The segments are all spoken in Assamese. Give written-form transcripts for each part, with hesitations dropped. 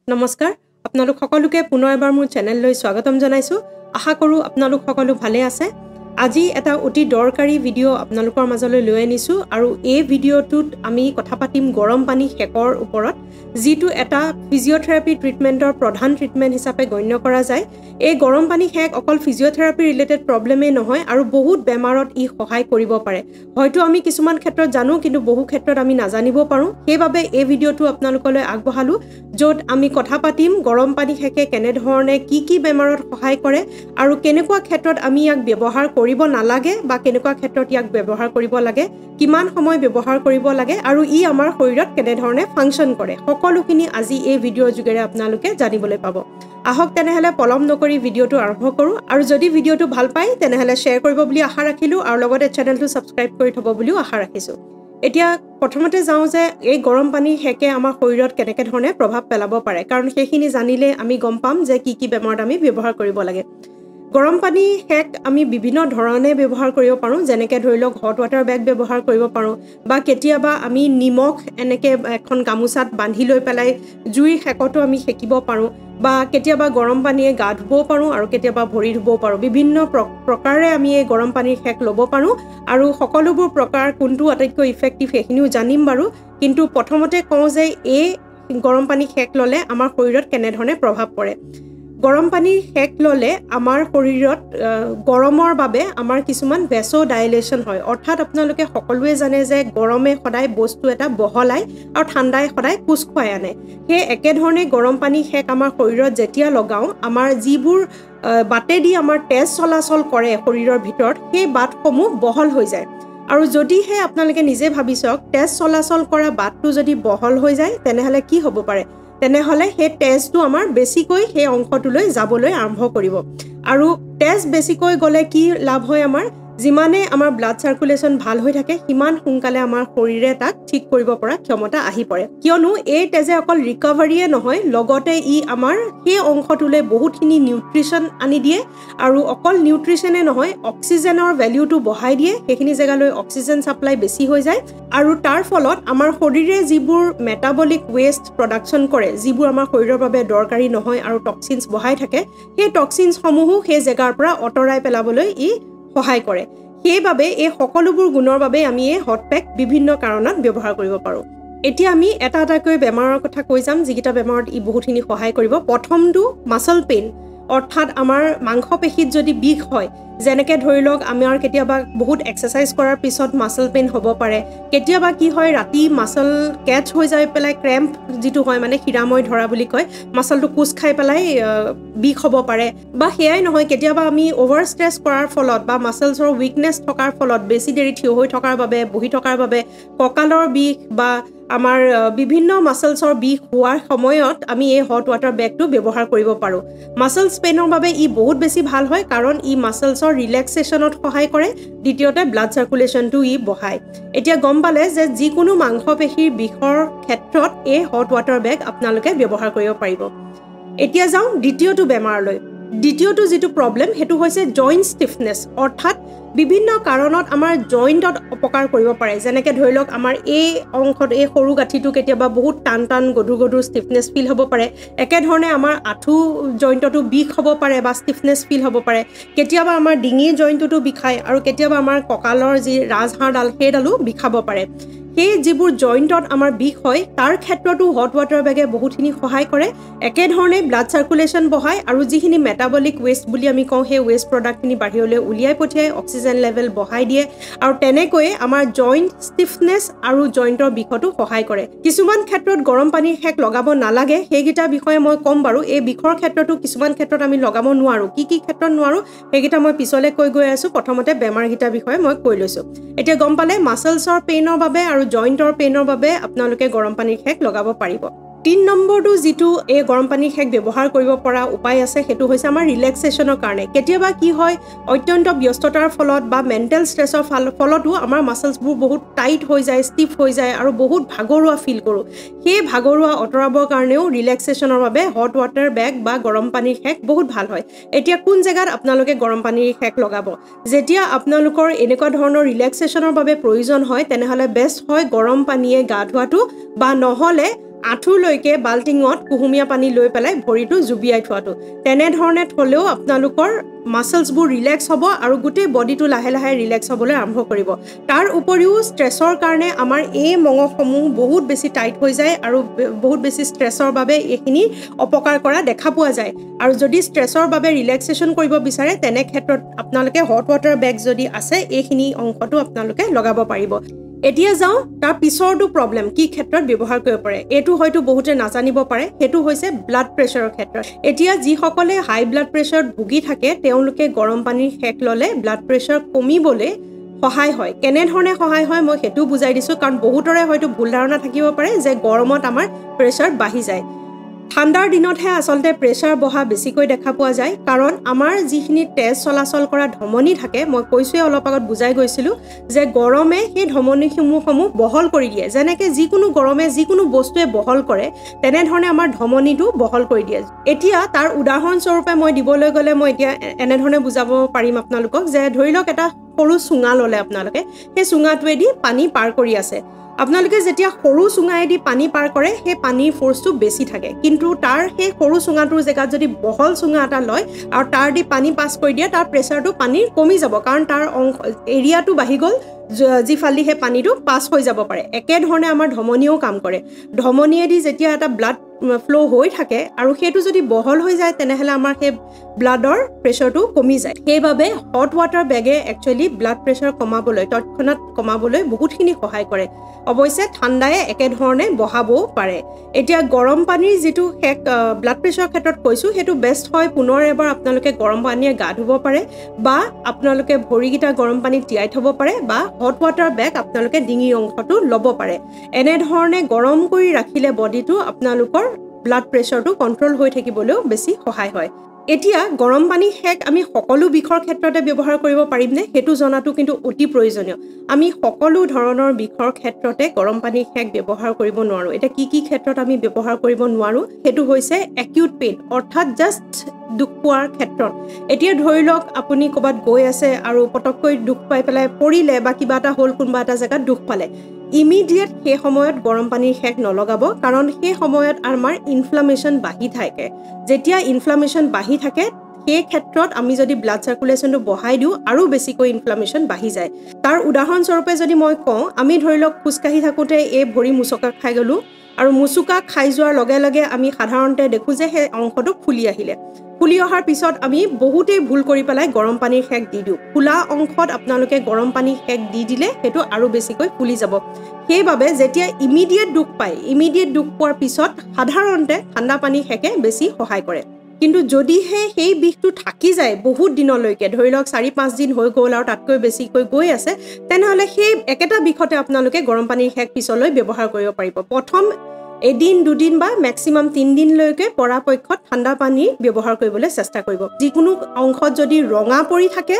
নমস্কাৰ আপোনালোক সকলোকে পুনৰ এবাৰ মোৰ চেনেললৈ স্বাগতম জনাইছো আশা কৰো আপোনালোক সকলো ভালে আছে আজি এটা অতি দৰকাৰী ভিডিও আপোনালোকৰ মাজলৈ লৈ আনিছো আৰু এই ভিডিওটোত আমি কথা পাতিম গৰম পানী হেকৰ ওপৰত যেটো এটা ফিজিওথেৰাপি ট্ৰিটমেন্টৰ প্ৰধান ট্ৰিটমেন্ট হিচাপে গণ্য কৰা যায় এই গৰম পানী হেক অকল ফিজিওথেৰাপি ৰিলেটেড প্ৰবলেমে নহয় আৰু বহুত বেমাৰত ই সহায় কৰিব পাৰে হয়তো আমি কিছুমান ক্ষেত্ৰত জানো কিন্তু বহু ক্ষেত্ৰত আমি নাজানিব পাৰো সেইবাবে এই ভিডিওটো আপোনালোকলৈ আগবঢ়ালো য'ত আমি কথা পাতিম গৰম পানী হেকে কেনে ধৰণে কি বেমাৰত সহায় কৰে আৰু কেনেকুৱা ক্ষেত্ৰত আমি ইয়াক ব্যৱহাৰ কৰিব নালাগে বা কেনেকুৱা ক্ষেত্ৰত ইয়াক ব্যৱহাৰ কৰিব লাগে কিমান সময় ব্যৱহাৰ কৰিব লাগে আৰু ই আমাৰ শৰীৰত কেনে ধৰণে ফাংচন কৰে সকলোখিনি আজি এই ভিডিওৰ যোগেৰে আপোনালোকে জানিবলৈ পাব আহক তেনেহলে পলম নকৰি ভিডিওটো আৰম্ভ কৰো আৰু যদি ভিডিওটো ভাল পায় তেনেহলে শেয়াৰ কৰিব বুলি আশা ৰাখিলো আৰু লগতে চেনেলটো সাবস্ক্ৰাইব কৰি থব বুলিও আশা ৰাখিছো এতিয়া প্ৰথমতে যাওঁ যে এই গৰম পানী হেকে আমাৰ শৰীৰত কেনেকে ধৰণে প্ৰভাৱ পেলাব পাৰে কাৰণ সেইখিনি জানিলে আমি গম পাম যে কি বেমাৰত আমি ব্যৱহাৰ কৰিব লাগে গৰম পানী হেক আমি বিভিন্ন ধৰণে ব্যৱহাৰ কৰিব পাৰো যেনেকে ধৰি লওক হট ওয়াটাৰ বেগ ব্যৱহাৰ কৰিব পাৰো বা কেতিয়াবা আমি নিমখ এনেকে এখন গামুচাত বান্ধি লৈ পেলাই জুইৰ হেকটো আমি হেকিব পাৰো বা কেতিয়াবা গৰম পানীয়ে গা ধুব পাৰো আৰু কেতিয়াবা ভৰি ধুব পাৰো বিভিন্ন প্ৰকাৰে আমি এই গৰম পানীৰ হেক ল'ব পাৰো আৰু সকলোবোৰ প্ৰকাৰ কোনটো আটাইতকৈ ইফেক্টিভ হেখিনিও জানিম বাৰু কিন্তু প্ৰথমতে কওঁ যে এই গৰম পানী হেক ল'লে আমাৰ শৰীৰত কেনে ধৰণে প্ৰভাৱ পৰে গৰম পানীৰ হেক ল'লে আমাৰ শৰীৰত গৰমৰ বাবে আমাৰ কিছুমান ভেছ'ডাইলেশ্যন হয় অৰ্থাৎ আপোনালোকে সকলোৱে জানে যে গৰমে সদায় বস্তু এটা বহলাই আৰু ঠাণ্ডাই সদায় কোচ খুৱাই আনে সেই একে ধৰণে গৰম পানী হেক আমাৰ শৰীৰত যেতিয়া লগাও আমাৰ যিবোৰ বাটেদি আমাৰ তেজ চলাচল কৰে শৰীৰৰ ভিতৰত সেই বাটসমূহ বহল হৈ যায় আৰু যদিহে আপোনালোকে নিজে ভাবি চাওক তেজ চলাচল কৰা বাটটো যদি বহল হৈ যায় তেনেহলে কি হ'ব পাৰে তেনেহলে সেই তেজটো আমাৰ বেছিকৈ সেই অংশটোলৈ যাবলৈ আৰম্ভ কৰিব আৰু তেজ বেছিকৈ গলে কি লাভ হয় আমাৰ যিমানে আমাৰ ব্লাড সাৰ্কুলেশন ভাল হৈ থাকে সিমান সোনকালে আমাৰ শৰীৰে তাক ঠিক কৰিব পৰা ক্ষমতা আহি পৰে কিয়নো এই তেজে অকল ৰিকভাৰীয়ে নহয় লগতে ই আমাৰ সেই অংশটোলৈ বহুতখিনি নিউট্ৰিশন আনি দিয়ে আৰু অকল নিউট্ৰিশনে নহয় অক্সিজেনৰ ভ্যালুটো বঢ়াই দিয়ে সেইখিনি জেগালৈ অক্সিজেন সাপ্লাই বেছি হৈ যায় আৰু তাৰ ফলত আমাৰ শৰীৰে যিবোৰ মেটাবলিক ওয়েষ্ট প্ৰডাকশন কৰে যিবোৰ আমাৰ শৰীৰৰ বাবে দৰকাৰী নহয় আৰু টক্সিনছ বঢ়াই থাকে সেই টক্সিনছ সমূহো সেই জেগাৰ পৰা অতৰাই পেলাবলৈ ই সহায় কৰে সেইবাবে এই সকলোবোৰ গুণৰ বাবে আমি এই হট পেক বিভিন্ন কাৰণত ব্যৱহাৰ কৰিব পাৰো এতিয়া আমি এটাকৈ বেমাৰৰ কথা কৈ যাম যিকিটা বেমাৰত ই বহুতখিনি সহায় কৰিব প্ৰথমটো মাসল পেইন অৰ্থাৎ আমাৰ মাংসপেশীত যদি বিষ হয় যেনেকে ধৰি লওক আমাৰ কেতিয়াবা বহুত এক্সাৰসাইজ কৰাৰ পিছত মাসল পেইন হ'ব পাৰে কেতিয়াবা কি হয় ৰাতি মাসল কেচ হৈ যায় পেলাই ক্ৰেম্প যেটো হয় মানে হিৰাময় ধৰা বুলি কয় মাসলটো কুচ খাই পেলাই বিষ হ'ব পাৰে বা হেয়াই নহয় কেতিয়াবা আমি ওভাৰ ষ্ট্ৰেছ কৰাৰ ফলত বা মাসলছৰ উইকনেছ থকাৰ ফলত বেছি দেৰি থিয় হৈ থকাৰ বাবে বহি থকাৰ বাবে কঁকালৰ বিষ বা আমাৰ বিভিন্ন মাসলছৰ বিষ হোৱাৰ সময়ত আমি এই হট ওয়াটাৰ বেগটো ব্যৱহাৰ কৰিব পাৰো মাসলছ পেইনৰ বাবে ই বহুত বেছি ভাল হয় কাৰণ ই মাসলছৰ ৰিলেক্সেশনত সহায় কৰে দ্বিতীয়তে ব্লাড সাৰ্কুলেশনটো ই বঢ়ায় এতিয়া গম পালে যে যিকোনো মাংসপেশীৰ বিষৰ ক্ষেত্ৰত এই হট ওয়াটাৰ বেগ আপোনালোকে ব্যৱহাৰ কৰিব পাৰিব এতিয়া যাওঁ দ্বিতীয়টো বেমাৰলৈ দ্বিতীয়টো যেটো প্ৰবলেম হেতু হৈছে জইন্ট ষ্টিফনেছ অৰ্থাৎ বিভিন্ন কাৰণত আমাৰ জইন্টত অপকাৰ কৰিব পাৰে যেনেকে ধৰি লওক আমাৰ এই অংশত এই সৰু গাঁঠিটো কেতিয়াবা বহুত টান গধুৰ ষ্টিফনেছ ফিল হ'ব পাৰে একে ধৰণে আমাৰ আঠু জইন্টটো বিষ হ'ব পাৰে বা ষ্টিফনেছ ফিল হ'ব পাৰে কেতিয়াবা আমাৰ ডিঙিৰ জইন্টটো বিষায় আৰু কেতিয়াবা আমাৰ কঁকালৰ যি ৰাজহাড়ডাল সেইডালো বিষাব পাৰে সেই যিবোৰ জইন্টত আমাৰ বিষ হয় তাৰ ক্ষেত্ৰতো হট ওয়াটাৰ বেগে বহুতখিনি সহায় কৰে একে ধৰণে ব্লাড সাৰ্কুলেশন বঢ়ায় আৰু যিখিনি মেটাবলিক ওয়েষ্ট বুলি আমি কওঁ সেই ওয়েষ্ট প্ৰডাক্টখিনি বাহিৰলৈ উলিয়াই পঠিয়াই অক্সিজেন লেভেল বঢ়াই দিয়ে আৰু তেনেকৈ আমাৰ জইন্ট ষ্টিফনেছ আৰু জইন্টৰ বিষতো সহায় কৰে কিছুমান ক্ষেত্ৰত গৰম পানীৰ হেক লগাব নালাগে সেইগিটা বিষয়ে মই কম বাৰু এই বিষৰ ক্ষেত্ৰতো কিছুমান ক্ষেত্ৰত আমি লগাব নোৱাৰো কি ক্ষেত্ৰত নোৱাৰো সেইগিটা মই পিছলৈ কৈ গৈ আছো প্ৰথমতে বেমাৰগিটা বিষয়ে মই কৈ লৈছো এতিয়া গম পালে মাসলছৰ পেইনৰ বাবে আৰু জইন্টৰ পেইনৰ বাবে আপোনালোকে গৰম পানীৰ হেক লগাব পাৰিব 3 নম্বৰটো যেটো এই গৰম পানীৰ হেক ব্যৱহাৰ কৰিব পৰা উপায় আছে হেতু হৈছে আমাৰ ৰিলেক্সেশনৰ কাৰণে কেতিয়াবা কি হয় অত্যন্ত ব্যস্ততাৰ ফলত বা মেন্টেল ষ্ট্ৰেছৰ ফলতো আমাৰ মাসলছবোৰ বহুত টাইট হৈ যায় ষ্টিফ হৈ যায় আৰু বহুত ভাগৰুৱা ফিল কৰো সেই ভাগৰুৱা অতৰাবৰ কাৰণেও ৰিলেক্সেশনৰ বাবে হট ওয়াটাৰ বেগ বা গৰম পানীৰ হেক বহুত ভাল হয় এতিয়া কোন জায়গাত আপোনালোকে গৰম পানীৰ হেক লগাব যেতিয়া আপোনালোকৰ এনেকুৱা ধৰণৰ ৰিলেক্সেশনৰ বাবে প্ৰয়োজন হয় তেনেহলে বেষ্ট হয় গৰম পানীয়ে গা ধোৱাটো বা নহলে আঁঠুলৈকে বাল্টিঙত কুহুমীয়া পানী লৈ পেলাই ভৰিটো জুবিয়াই থোৱাটো তেনেধৰণে থ'লেও আপোনালোকৰ মাছলছবোৰ ৰিলেক্স হ'ব আৰু গোটেই বডিটো লাহে লাহে ৰিলেক্স হ'বলৈ আৰম্ভ কৰিব তাৰ উপৰিও ষ্ট্ৰেছৰ কাৰণে আমাৰ এই মঙহসমূহ বহুত বেছি টাইট হৈ যায় আৰু বহুত বেছি ষ্ট্ৰেছৰ বাবে এইখিনি অপকাৰ কৰা দেখা পোৱা যায় আৰু যদি ষ্ট্ৰেছৰ বাবে ৰিলেক্সেশ্যন কৰিব বিচাৰে তেনে ক্ষেত্ৰত আপোনালোকে হট ৱাটাৰ বেগ যদি আছে এইখিনি অংশটো আপোনালোকে লগাব পাৰিব এতিয়া যাওঁ তাৰ পিছৰটো প্ৰব্লেম কি ক্ষেত্ৰত ব্যৱহাৰ কৰিব পাৰে এইটো হয়তো বহুতে নাজানিব পাৰে সেইটো হৈছে ব্লাড প্ৰেছাৰৰ ক্ষেত্ৰত এতিয়া যিসকলে হাই ব্লাড প্ৰেছাৰত ভুগি থাকে তেওঁলোকে গৰম পানীৰ সেক ল'লে ব্লাড প্ৰেছাৰ কমিবলৈ সহায় হয় কেনেধৰণে সহায় হয় মই সেইটো বুজাই দিছোঁ কাৰণ বহুতৰে হয়তো ভুল ধাৰণা থাকিব পাৰে যে গৰমত আমাৰ প্ৰেছাৰ বাঢ়ি যায় ঠাণ্ডাৰ দিনতহে আচলতে প্ৰেছাৰ বহা বেছিকৈ দেখা পোৱা যায় কাৰণ আমাৰ যিখিনি তেজ চলাচল কৰা ধমনী থাকে মই কৈছোৱে অলপ আগত বুজাই গৈছিলোঁ যে গৰমে সেই ধমনীসমূহ বহল কৰি দিয়ে যেনেকৈ যিকোনো গৰমে যিকোনো বস্তুৱে বহল কৰে তেনেধৰণে আমাৰ ধমনীটো বহল কৰি দিয়ে এতিয়া তাৰ উদাহৰণস্বৰূপে মই দিবলৈ গ'লে মই এতিয়া এনেধৰণে বুজাব পাৰিম আপোনালোকক যে ধৰি লওক এটা সৰু চুঙা ল'লে আপোনালোকে সেই চুঙাটোৱেদি পানী পাৰ কৰি আছে আপোনালোকে যেতিয়া সৰু চুঙায়েদি পানী পাৰ কৰে সেই পানীৰ ফ'ৰ্চটো বেছি থাকে কিন্তু তাৰ সেই সৰু চুঙাটোৰ জেগাত যদি বহল চুঙা এটা লয় আৰু তাৰ দি পানী পাছ কৰি দিয়ে তাৰ প্ৰেছাৰটো পানীৰ কমি যাব কাৰণ তাৰ এৰিয়াটো বাঢ়ি গ'ল যিফালেদি সেই পানীটো পাছ হৈ যাব পাৰে একেধৰণে আমাৰ ধমনীয়েও কাম কৰে ধমনীয়েদি যেতিয়া এটা ব্লাড ফ্ল' হৈ থাকে আৰু সেইটো যদি বহল হৈ যায় তেনেহ'লে আমাৰ সেই ব্লাডৰ প্ৰেছাৰটো কমি যায় সেইবাবে হট ৱাটাৰ বেগে একচুৱেলি ব্লাড প্ৰেছাৰ কমাবলৈ তৎক্ষণাত কমাবলৈ বহুতখিনি সহায় কৰে অৱশ্যে ঠাণ্ডাই একেধৰণে বঢ়াবও পাৰে এতিয়া গৰম পানীৰ যিটো সেক ব্লাড প্ৰেছাৰৰ ক্ষেত্ৰত কৈছোঁ সেইটো বেষ্ট হয় পুনৰ এবাৰ আপোনালোকে গৰম পানীয়ে গা ধুব পাৰে বা আপোনালোকে ভৰিকেইটা গৰম পানীত তিয়াই থ'ব পাৰে বা হট ৱাটাৰ বেগ আপোনালোকে ডিঙিৰ অংশটো ল'ব পাৰে এনেধৰণে গৰম কৰি ৰাখিলে বডিটো আপোনালোকৰ ব্লাড প্ৰেছাৰটো কণ্ট্ৰল হৈ থাকিবলৈও বেছি সহায় হয় এতিয়া গৰম পানী সেক আমি সকলো বিষৰ ক্ষেত্ৰতে ব্যৱহাৰ কৰিব পাৰিমনে সেইটো জনাটো কিন্তু অতি প্ৰয়োজনীয় আমি সকলো ধৰণৰ বিষৰ ক্ষেত্ৰতে গৰম পানী সেক ব্যৱহাৰ কৰিব নোৱাৰোঁ এতিয়া কি ক্ষেত্ৰত আমি ব্যৱহাৰ কৰিব নোৱাৰোঁ সেইটো হৈছে একিউট পেইন অৰ্থাৎ জাষ্ট দুখ পোৱাৰ ক্ষেত্ৰত এতিয়া ধৰি লওক আপুনি ক'ৰবাত গৈ আছে আৰু পটককৈ দুখ পাই পেলাই পৰিলে বা কিবা এটা হ'ল কোনোবা এটা জেগাত দুখ পালে ইমিডিয়েট সেই সময়ত গৰম পানীৰ সেক নলগাব কাৰণ সেই সময়ত আমাৰ ইনফ্লামেশ্যন বাঢ়ি থাকে যেতিয়া ইনফ্লামেশ্যন বাঢ়ি থাকে সেই ক্ষেত্ৰত আমি যদি ব্লাড চাৰ্কুলেশ্যনটো বঢ়াই দিওঁ আৰু বেছিকৈ ইনফ্লামেশ্যন বাঢ়ি যায় তাৰ উদাহৰণস্বৰূপে যদি মই কওঁ আমি ধৰি লওক খোজকাঢ়ি থাকোঁতে এই ভৰি মোচকা খাই গ'লোঁ আৰু মোচোকা খাই যোৱাৰ লগে লগে আমি সাধাৰণতে দেখোঁ যে সেই অংশটো ফুলি আহিলে ফুলি অহাৰ পিছত আমি বহুতেই ভুল কৰি পেলাই গৰম পানীৰ সেক দি দিওঁ ফুলা অংশত আপোনালোকে গৰম পানীৰ সেক দি দিলে সেইটো আৰু বেছিকৈ ফুলি যাব সেইবাবে যেতিয়া ইমিডিয়েট দুখ পায় ইমিডিয়েট দুখ পোৱাৰ পিছত সাধাৰণতে ঠাণ্ডা পানীৰ সেকে বেছি সহায় কৰে কিন্তু যদিহে সেই বিষটো থাকি যায় বহুত দিনলৈকে ধৰি লওক 4-5 দিন হৈ গ'ল আৰু তাতকৈ বেছিকৈ গৈ আছে তেনেহ'লে সেই একেটা বিষতে আপোনালোকে গৰম পানীৰ সেক পিছলৈ ব্যৱহাৰ কৰিব পাৰিব প্ৰথম এদিন দুদিন বা মেক্সিমাম 3 দিনলৈকে পৰাপক্ষত ঠাণ্ডা পানী ব্যৱহাৰ কৰিবলৈ চেষ্টা কৰিব যিকোনো অংশত যদি ৰঙা পৰি থাকে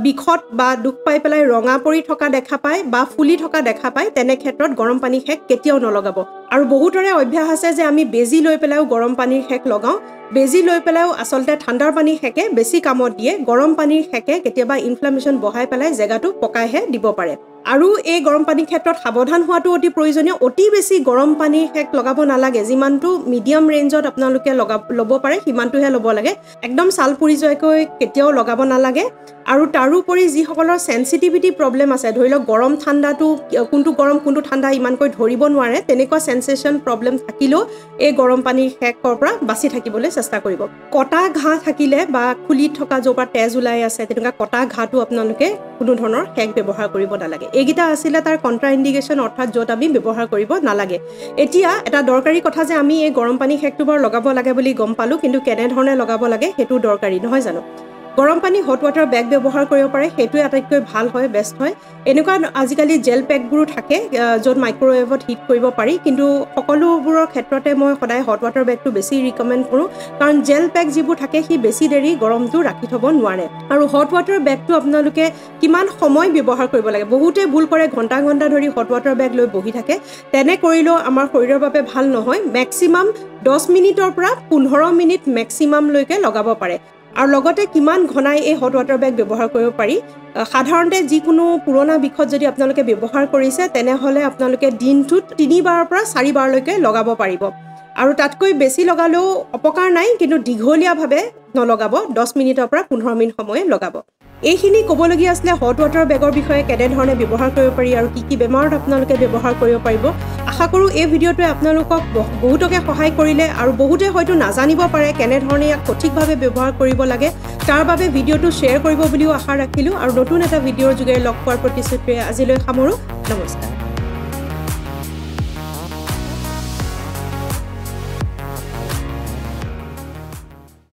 বিষত বা দুখ পাই পেলাই ৰঙা পৰি থকা দেখা পায় বা ফুলি থকা দেখা পায় তেনে ক্ষেত্ৰত গৰম পানী সেক কেতিয়াও নলগাব আৰু বহুতৰে অভ্যাস আছে যে আমি বেজি লৈ পেলাইও গৰম পানীৰ সেক লগাওঁ বেজি লৈ পেলাইও আচলতে ঠাণ্ডাৰ পানীৰ সেকে বেছি কামত দিয়ে গৰম পানীৰ সেকে কেতিয়াবা ইনফ্লামেশ্যন বঢ়াই পেলাই জেগাটো পকাইহে দিব পাৰে আৰু এই গৰম পানীৰ ক্ষেত্ৰত সাৱধান হোৱাটো অতি প্ৰয়োজনীয় অতি বেছি গৰম পানীৰ সেক লগাব নালাগে যিমানটো মিডিয়াম ৰেঞ্জত আপোনালোকে ল'ব পাৰে সিমানটোহে ল'ব লাগে একদম ছাল পুৰি যোৱাকৈ কেতিয়াও লগাব নালাগে আৰু তাৰোপৰি যিসকলৰ সেনচিটিভিটি প্ৰব্লেম আছে ধৰি লওক গৰম ঠাণ্ডাটো কোনটো গৰম কোনটো ঠাণ্ডা ইমানকৈ ধৰিব নোৱাৰে তেনেকুৱা সেনসেশন প্ৰব্লেম থাকিলেও এই গৰম পানীৰ সেকৰ পৰা বাচি থাকিবলৈ চেষ্টা কৰিব কটা ঘাঁ থাকিলে বা খুলি থকা য'ৰ পৰা তেজ ওলাই আছে তেনেকুৱা কটা ঘাঁটো আপোনালোকে কোনো ধৰণৰ সেক ব্যৱহাৰ কৰিব নালাগে এইকেইটা আছিলে তাৰ কন্ট্ৰা ইণ্ডিকেশ্যন অৰ্থাৎ য'ত আমি ব্যৱহাৰ কৰিব নালাগে এতিয়া এটা দৰকাৰী কথা যে আমি এই গৰম পানী সেকটো বৰ লগাব লাগে বুলি গম পালোঁ কিন্তু কেনেধৰণে লগাব লাগে সেইটো দৰকাৰী নহয় জানো গৰম পানী হট ৱাটাৰ বেগ ব্যৱহাৰ কৰিব পাৰে সেইটোৱে আটাইতকৈ ভাল হয় বেষ্ট হয় এনেকুৱা আজিকালি জেল পেকবোৰো থাকে য'ত মাইক্ৰৱেভত হিট কৰিব পাৰি কিন্তু সকলোবোৰৰ ক্ষেত্ৰতে মই সদায় হট ৱাটাৰ বেগটো বেছি ৰিকমেণ্ড কৰোঁ কাৰণ জেল পেক যিবোৰ থাকে সি বেছি দেৰি গৰমটো ৰাখি থ'ব নোৱাৰে আৰু হট ৱাটাৰ বেগটো আপোনালোকে কিমান সময় ব্যৱহাৰ কৰিব লাগে বহুতে ভুল কৰে ঘণ্টা ঘণ্টা ধৰি হট ৱাটাৰ বেগ লৈ বহি থাকে তেনে কৰিলেও আমাৰ শৰীৰৰ বাবে ভাল নহয় মেক্সিমাম 10 মিনিটৰ পৰা 15 মিনিট মেক্সিমামলৈকে লগাব পাৰে আৰু লগতে কিমান ঘনাই এই হট ৱাটাৰ বেগ ব্যৱহাৰ কৰিব পাৰি সাধাৰণতে যিকোনো পুৰণা বিষত যদি আপোনালোকে ব্যৱহাৰ কৰিছে তেনেহ'লে আপোনালোকে দিনটোত 3 বাৰৰ পৰা 4 বাৰলৈকে লগাব পাৰিব আৰু তাতকৈ বেছি লগালেও অপকাৰ নাই কিন্তু দীঘলীয়াভাৱে নলগাব 10 মিনিটৰ পৰা 15 মিনিট সময় লগাব এইখিনি ক'বলগীয়া আছিলে হট ৱাটাৰ বেগৰ বিষয়ে কেনেধৰণে ব্যৱহাৰ কৰিব পাৰি আৰু কি বেমাৰত আপোনালোকে ব্যৱহাৰ কৰিব পাৰিব আশা কৰোঁ এই ভিডিঅ'টোৱে আপোনালোকক বহুতকে সহায় কৰিলে আৰু বহুতে হয়তো নাজানিব পাৰে কেনেধৰণে ইয়াক সঠিকভাৱে ব্যৱহাৰ কৰিব লাগে তাৰ বাবে ভিডিঅ'টো শ্বেয়াৰ কৰিব বুলিও আশা ৰাখিলোঁ আৰু নতুন এটা ভিডিঅ'ৰ যোগেৰে লগ পোৱাৰ প্ৰতিশ্ৰুতিৰে আজিলৈ সামৰোঁ নমস্কাৰ